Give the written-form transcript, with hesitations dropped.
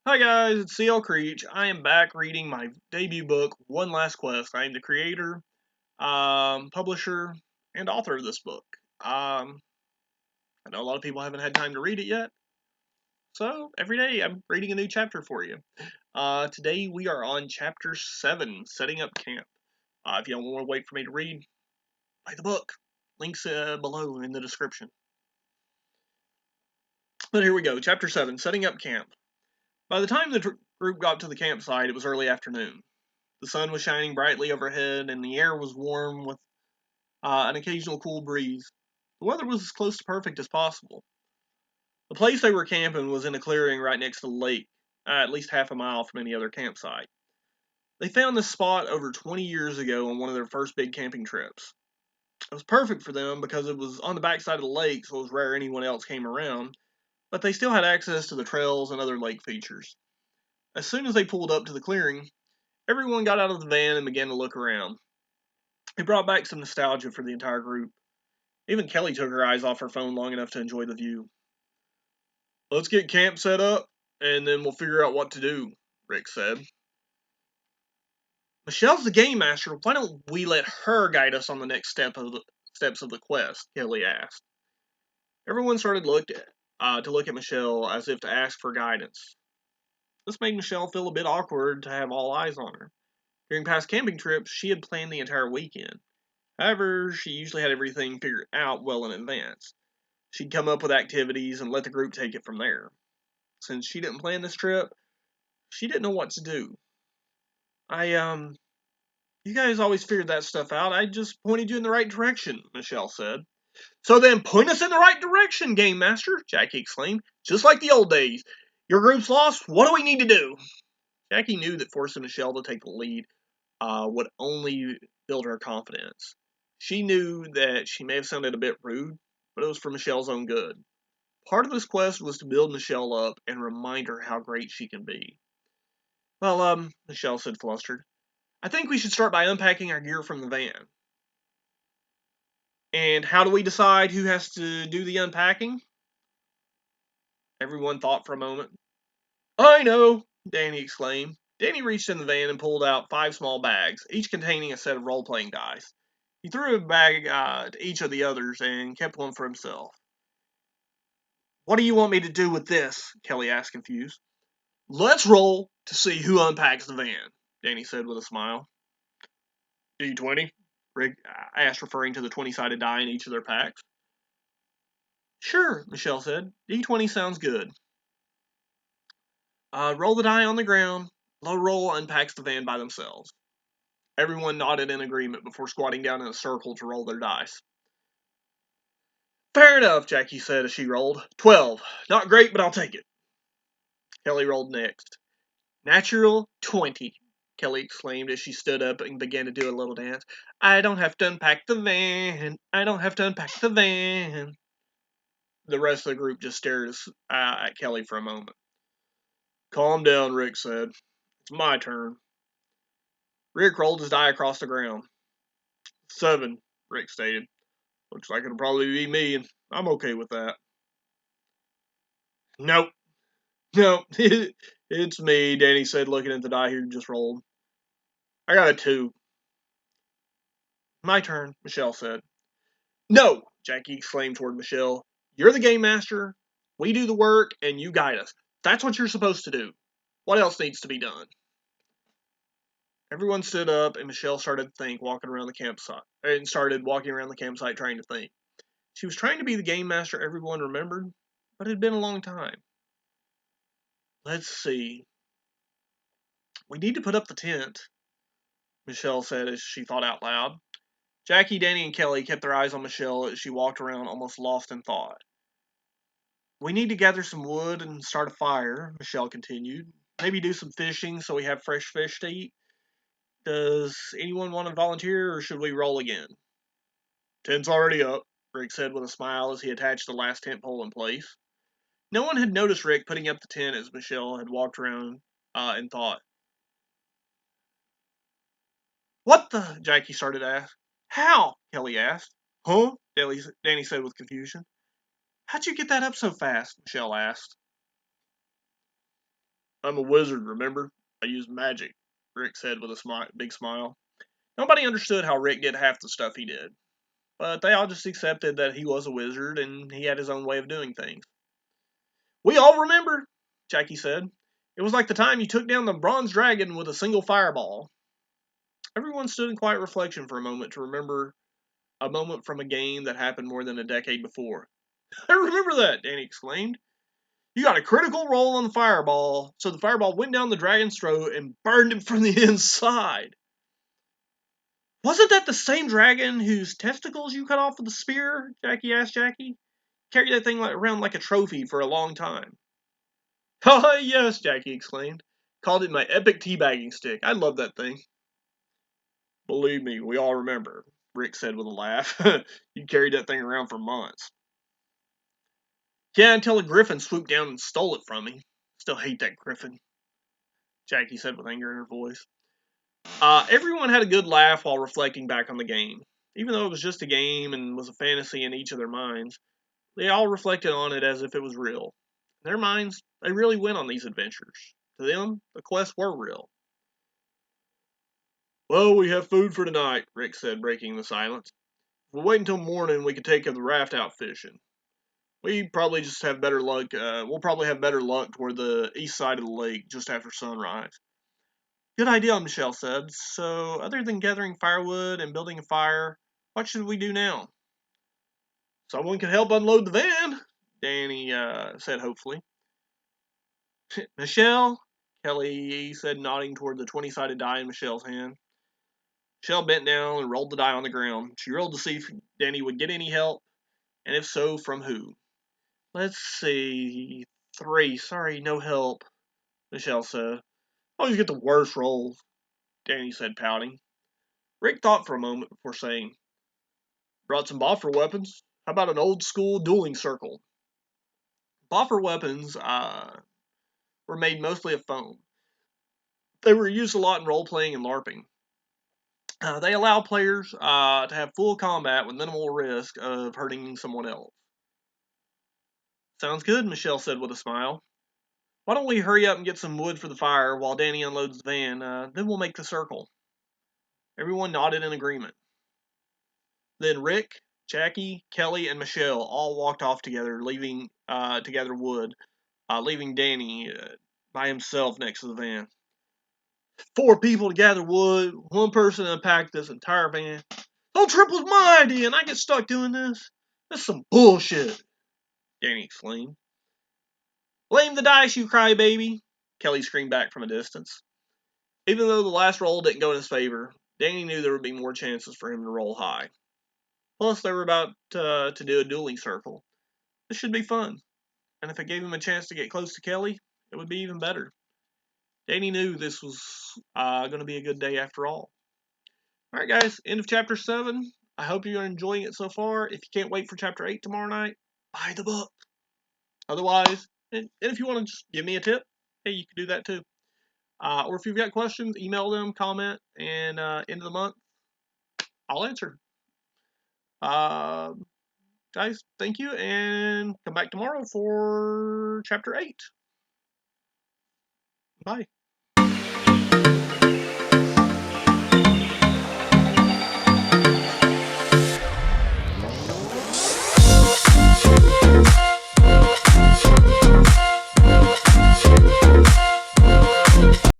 Hi guys, it's CL Creech. I am back reading my debut book, One Last Quest. I am the creator, publisher, and author of this book. I know a lot of people haven't had time to read it yet, so every day I'm reading a new chapter for you. Today we are on chapter 7, Setting Up Camp. If you don't want to wait for me to read, buy the book. Links below in the description. But here we go, chapter 7, Setting Up Camp. By the time the group got to the campsite, it was early afternoon. The sun was shining brightly overhead, and the air was warm with an occasional cool breeze. The weather was as close to perfect as possible. The place they were camping was in a clearing right next to the lake, at least half a mile from any other campsite. They found this spot over 20 years ago on one of their first big camping trips. It was perfect for them because it was on the backside of the lake, so it was rare anyone else came around, but they still had access to the trails and other lake features. As soon as they pulled up to the clearing, everyone got out of the van and began to look around. It brought back some nostalgia for the entire group. Even Kelly took her eyes off her phone long enough to enjoy the view. "Let's get camp set up, and then we'll figure out what to do," Rick said. "Michelle's the game master. Why don't we let her guide us on the next steps of the quest?" Kelly asked. Everyone started to look at Michelle as if to ask for guidance. This made Michelle feel a bit awkward to have all eyes on her. During past camping trips, she had planned the entire weekend. However, she usually had everything figured out well in advance. She'd come up with activities and let the group take it from there. Since she didn't plan this trip, she didn't know what to do. You guys always figured that stuff out. I just pointed you in the right direction," Michelle said. "So then point us in the right direction, Game Master," Jackie exclaimed. "Just like the old days. Your group's lost. What do we need to do?" Jackie knew that forcing Michelle to take the lead would only build her confidence. She knew that she may have sounded a bit rude, but it was for Michelle's own good. Part of this quest was to build Michelle up and remind her how great she can be. "Well, Michelle said, flustered, "I think we should start by unpacking our gear from the van." "And how do we decide who has to do the unpacking?" Everyone thought for a moment. "I know!" Danny exclaimed. Danny reached in the van and pulled out 5 small bags, each containing a set of role-playing dice. He threw a bag to each of the others and kept one for himself. "What do you want me to do with this?" Kelly asked, confused. "Let's roll to see who unpacks the van," Danny said with a smile. "D20?" Rick asked, referring to the 20-sided die in each of their packs. "Sure," Michelle said. "D20 sounds good." Roll the die on the ground. Low roll unpacks the van by themselves. Everyone nodded in agreement before squatting down in a circle to roll their dice. "Fair enough," Jackie said as she rolled. 12. Not great, but I'll take it." Kelly rolled next. "Natural 20. Kelly exclaimed as she stood up and began to do a little dance. "I don't have to unpack the van. I don't have to unpack the van." The rest of the group just stared at Kelly for a moment. "Calm down," Rick said. "It's my turn." Rick rolled his die across the ground. 7, Rick stated. "Looks like it'll probably be me, and I'm okay with that." "Nope. Nope. It's me," Danny said, looking at the die he just rolled. "I got a 2. "My turn," Michelle said. "No!" Jackie exclaimed toward Michelle. "You're the game master. We do the work, and you guide us. That's what you're supposed to do. What else needs to be done?" Everyone stood up, and Michelle started walking around the campsite trying to think. She was trying to be the game master everyone remembered, but it had been a long time. "Let's see. We need to put up the tent," Michelle said as she thought out loud. Jackie, Danny, and Kelly kept their eyes on Michelle as she walked around almost lost in thought. "We need to gather some wood and start a fire," Michelle continued. "Maybe do some fishing so we have fresh fish to eat. Does anyone want to volunteer, or should we roll again?" "Tent's already up," Rick said with a smile as he attached the last tent pole in place. No one had noticed Rick putting up the tent as Michelle had walked around and thought. "What the?" Jackie started to ask. "How?" Kelly asked. "Huh?" Danny said with confusion. "How'd you get that up so fast?" Michelle asked. I'm a wizard, remember? I use magic, Rick said with a big smile. Nobody understood how Rick did half the stuff he did, but they all just accepted that he was a wizard and he had his own way of doing things. We all remember, Jackie said. It was like the time you took down the bronze dragon with a single fireball. Everyone stood in quiet reflection for a moment to remember a moment from a game that happened more than a decade before. I remember that, Danny exclaimed. You got a critical roll on the fireball, so the fireball went down the dragon's throat and burned him from the inside. Wasn't that the same dragon whose testicles you cut off with a spear? Jackie asked Jackie. Carried that thing around like a trophy for a long time. Oh, yes, Jackie exclaimed. Called it my epic teabagging stick. I love that thing. Believe me, we all remember, Rick said with a laugh. You carried that thing around for months. Yeah, until a griffin swooped down and stole it from me. Still hate that griffin, Jackie said with anger in her voice. Everyone had a good laugh while reflecting back on the game. Even though it was just a game and was a fantasy in each of their minds, they all reflected on it as if it was real. In their minds, they really went on these adventures. To them, the quests were real. Well, we have food for tonight, Rick said, breaking the silence. If we wait until morning, we could take the raft out fishing. We probably just have better luck. We'll probably have better luck toward the east side of the lake just after sunrise. Good idea, Michelle said. So, other than gathering firewood and building a fire, what should we do now? Someone can help unload the van, Danny said hopefully. Michelle, Kelly said, nodding toward the 20-sided die in Michelle's hand. Michelle bent down and rolled the die on the ground. She rolled to see if Danny would get any help, and if so, from who. Let's see. 3. Sorry, no help, Michelle said. Always get the worst rolls, Danny said, pouting. Rick thought for a moment before saying, Brought some boffer weapons. How about an old school dueling circle? Boffer weapons were made mostly of foam. They were used a lot in role playing and LARPing. They allow players to have full combat with minimal risk of hurting someone else. Sounds good, Michelle said with a smile. Why don't we hurry up and get some wood for the fire while Danny unloads the van, then we'll make the circle. Everyone nodded in agreement. Then Rick, Jackie, Kelly, and Michelle all walked off together, leaving together wood, leaving Danny by himself next to the van. 4 people to gather wood, 1 person to unpack this entire van. Whole trip was my idea, and I get stuck doing this. That's some bullshit, Danny exclaimed. Blame the dice, you crybaby, Kelly screamed back from a distance. Even though the last roll didn't go in his favor, Danny knew there would be more chances for him to roll high. Plus, they were about to do a dueling circle. This should be fun, and if it gave him a chance to get close to Kelly, it would be even better. Danny knew this was going to be a good day after all. Alright guys, end of chapter 7. I hope you're enjoying it so far. If you can't wait for chapter 8 tomorrow night, buy the book. Otherwise, and if you want to just give me a tip, hey, you can do that too. Or if you've got questions, email them, comment, and end of the month, I'll answer. Guys, thank you, and come back tomorrow for chapter 8. Bye.